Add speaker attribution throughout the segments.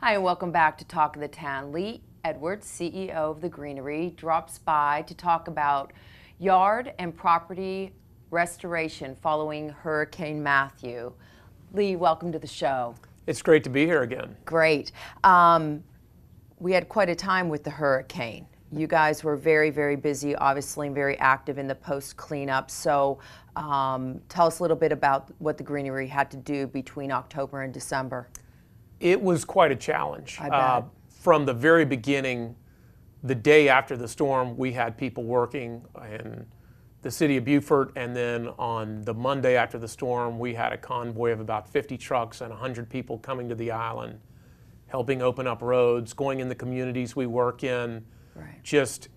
Speaker 1: Hi, and welcome back to Talk of the Town. Lee Edwards, CEO of the Greenery, drops by to talk about yard and property restoration following Hurricane Matthew. Lee, welcome to the show.
Speaker 2: It's great to be here again.
Speaker 1: Great. We had quite a time with the hurricane. You guys were very, very busy, obviously, and very active in the post-cleanup. So tell us a little bit about what the Greenery had to do between October and December.
Speaker 2: It was quite a challenge.
Speaker 1: I bet.
Speaker 2: From the very beginning, the day after the storm, we had people working in the city of Beaufort, and then on the Monday after the storm, we had a convoy of about 50 trucks and 100 people coming to the island, helping open up roads, going in the communities we work in,
Speaker 1: Right.
Speaker 2: just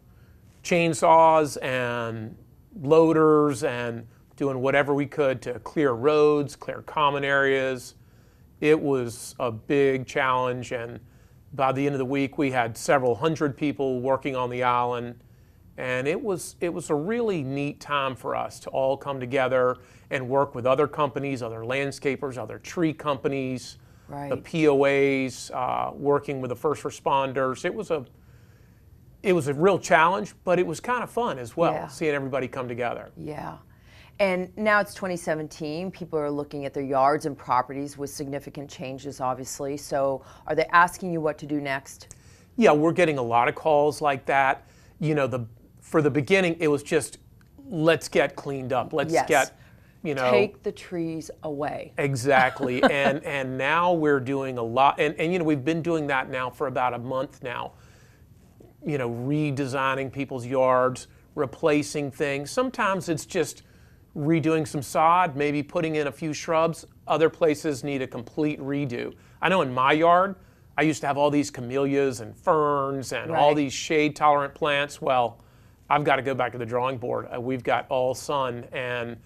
Speaker 2: chainsaws and loaders and doing whatever we could to clear roads, clear common areas. It was a big challenge, and by the end of the week we had several hundred people working on the island, and it was a really neat time for us to all come together and work with other companies, other landscapers, other tree companies,
Speaker 1: Right.
Speaker 2: the POAs, working with the first responders. It was a real challenge, but it was kind of fun as well,
Speaker 1: Yeah.
Speaker 2: seeing everybody come together.
Speaker 1: Yeah. And now it's 2017. People are looking at their yards and properties with significant changes, obviously. So are they asking you what to do next?
Speaker 2: Yeah, we're getting a lot of calls like that. You know, for the beginning, it was just, let's get cleaned up. Let's
Speaker 1: Yes.
Speaker 2: get, you know.
Speaker 1: Take the trees away.
Speaker 2: Exactly. and now we're doing a lot. And, you know, we've been doing that now for about a month now. You know, redesigning people's yards, replacing things. Sometimes it's just redoing some sod, maybe putting in a few shrubs. Other places need a complete redo. I know in my yard, I used to have all these camellias and ferns and all
Speaker 1: Right.
Speaker 2: these shade-tolerant plants. Well, I've got to go back to the drawing board. We've got all sun, and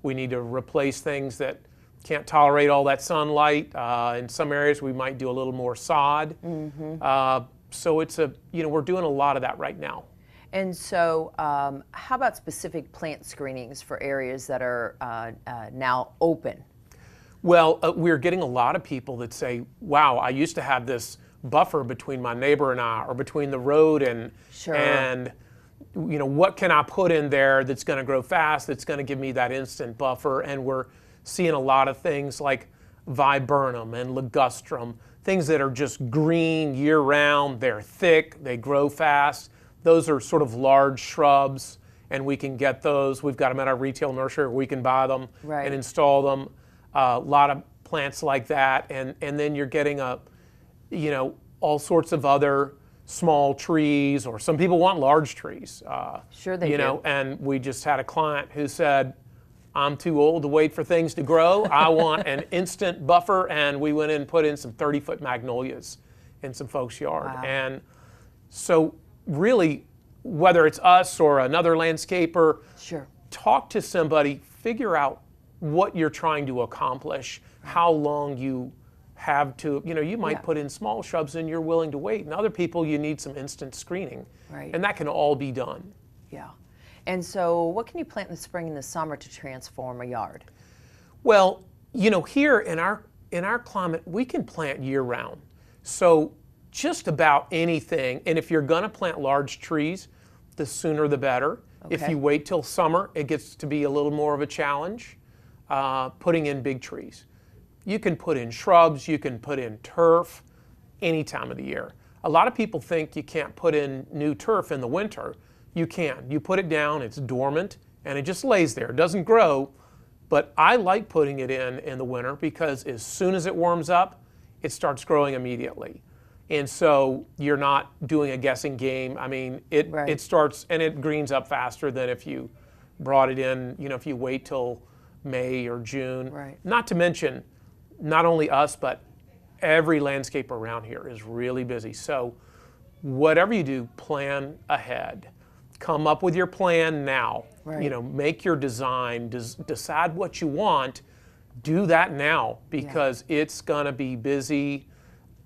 Speaker 2: we need to replace things that can't tolerate all that sunlight. In some areas, we might do a little more sod. So we're doing a lot of that right now.
Speaker 1: And so how about specific plant screenings for areas that are now open?
Speaker 2: Well, we're getting a lot of people that say, wow, I used to have this buffer between my neighbor and I, or between the road and,
Speaker 1: Sure.
Speaker 2: and you know, what can I put in there that's going to grow fast, that's going to give me that instant buffer? And we're seeing a lot of things like viburnum and ligustrum, things that are just green year-round. They're thick, they grow fast. Those are sort of large shrubs, and we can get those. We've got them at our retail nursery. We can buy them
Speaker 1: Right.
Speaker 2: and install them. A lot of plants like that, and then you're getting all sorts of other small trees, or some people want large trees.
Speaker 1: Sure they do.
Speaker 2: And we just had a client who said, I'm too old to wait for things to grow. I want an instant buffer, and we went in and put in some 30-foot magnolias in some folks' yard.
Speaker 1: Wow.
Speaker 2: And so really, whether it's us or another landscaper,
Speaker 1: Sure.
Speaker 2: talk to somebody, figure out what you're trying to accomplish, how long you have to, you might
Speaker 1: Yeah.
Speaker 2: put in small shrubs and you're willing to wait. And other people, you need some instant screening.
Speaker 1: Right.
Speaker 2: And that can all be done.
Speaker 1: Yeah. And so what can you plant in the spring and the summer to transform a yard?
Speaker 2: Well, here in our climate, we can plant year round. So just about anything. And if you're going to plant large trees, the sooner the better. If
Speaker 1: Okay.
Speaker 2: you wait till summer, it gets to be a little more of a challenge, putting in big trees. You can put in shrubs, you can put in turf any time of the year. A lot of people think you can't put in new turf in the winter. You can. You put it down, it's dormant, and it just lays there. It doesn't grow, but I like putting it in the winter because as soon as it warms up, it starts growing immediately. And so you're not doing a guessing game. I mean,
Speaker 1: Right.
Speaker 2: it starts, and it greens up faster than if you brought it in, if you wait till May or June.
Speaker 1: Right.
Speaker 2: Not to mention, not only us, but every landscaper around here is really busy. So whatever you do, plan ahead. Come up with your plan now.
Speaker 1: Right.
Speaker 2: Make your design, decide what you want. Do that now, because it's going to be busy.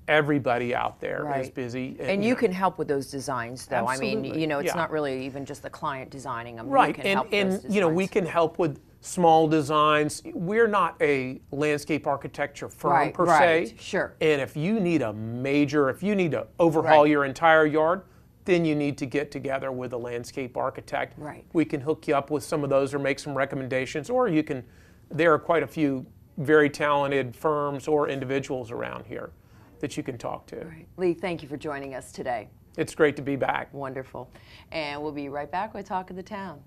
Speaker 2: Everybody out there is
Speaker 1: Right.
Speaker 2: busy.
Speaker 1: And you can help with those designs, though. I mean,
Speaker 2: Absolutely.
Speaker 1: it's
Speaker 2: Yeah.
Speaker 1: not really even just the client designing them.
Speaker 2: Right,
Speaker 1: You can help those
Speaker 2: and we
Speaker 1: designs.
Speaker 2: can help with
Speaker 1: Small
Speaker 2: designs. We're not a landscape architecture firm
Speaker 1: Right,
Speaker 2: per
Speaker 1: right,
Speaker 2: se.
Speaker 1: sure.
Speaker 2: And if you need if you need to overhaul
Speaker 1: Right.
Speaker 2: your entire yard, then you need to get together with a landscape architect.
Speaker 1: Right.
Speaker 2: We can hook you up with some of those or make some recommendations, or you can, there are quite a few very talented firms or individuals around here that you can talk to.
Speaker 1: Right. Lee, thank you for joining us today.
Speaker 2: It's great to be back.
Speaker 1: Wonderful. And we'll be right back with Talk of the Town.